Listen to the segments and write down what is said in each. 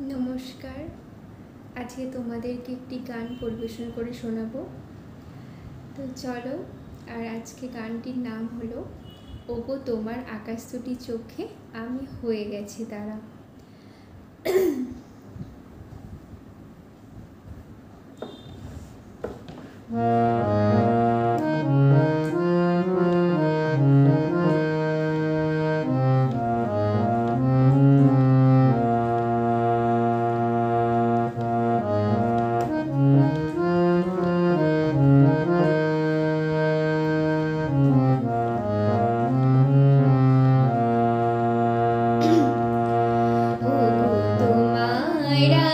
নমস্কার। আজকে তোমাদেরকে একটি গান পরিবেশন করে শোনাবো। তো চলো। আর আজকে গানটির নাম হলো ওগো তোমার আকাশ দুটি চোখে আমি হয়ে গেছি তারা।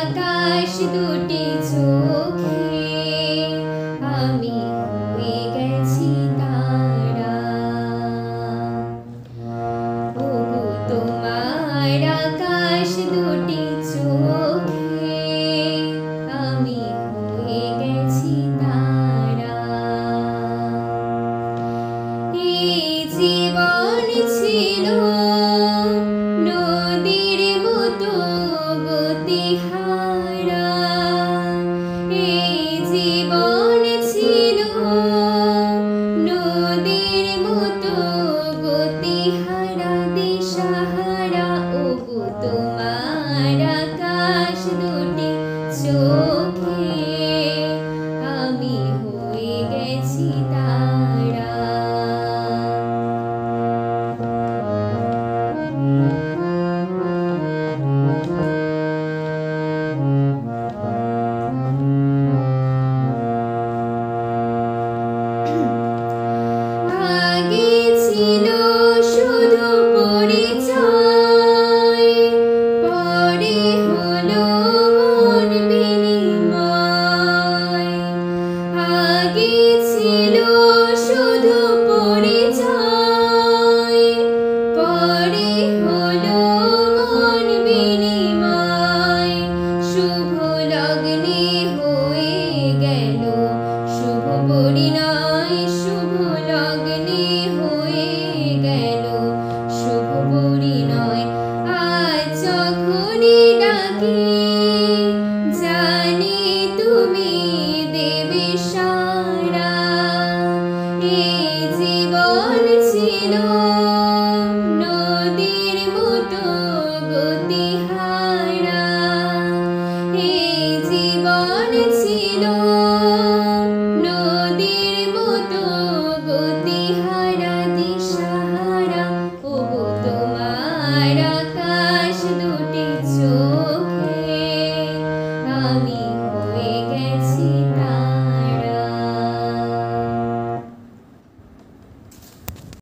আকাশ দুটি চোখে আমি হয়ে গেছি তারা। ওগো তোমার আকাশ দুটি চোখে আমি হয়ে গেছি তারা। এই জীবন ছিল নদীর মতো গতিহারা। এই জীবন ছিল নদীর মতো গতিহারা দিশাহারা। ওগো তোমার আকাশ দুটি চোখে আমি হয়ে গেছি তারা। আগে ছিল শুধু পরিচয়, পরে হলো মন বিনিময়। আগে ছিল শুধু পরিচয়, পরে হলো মন বিনিময়। শুভ লগ্নে হয়ে গেল শুভ পরিণয়। শুভ লগ্নে হয়ে গেল শুভ পরিণয়। আজ যখনই ডাকি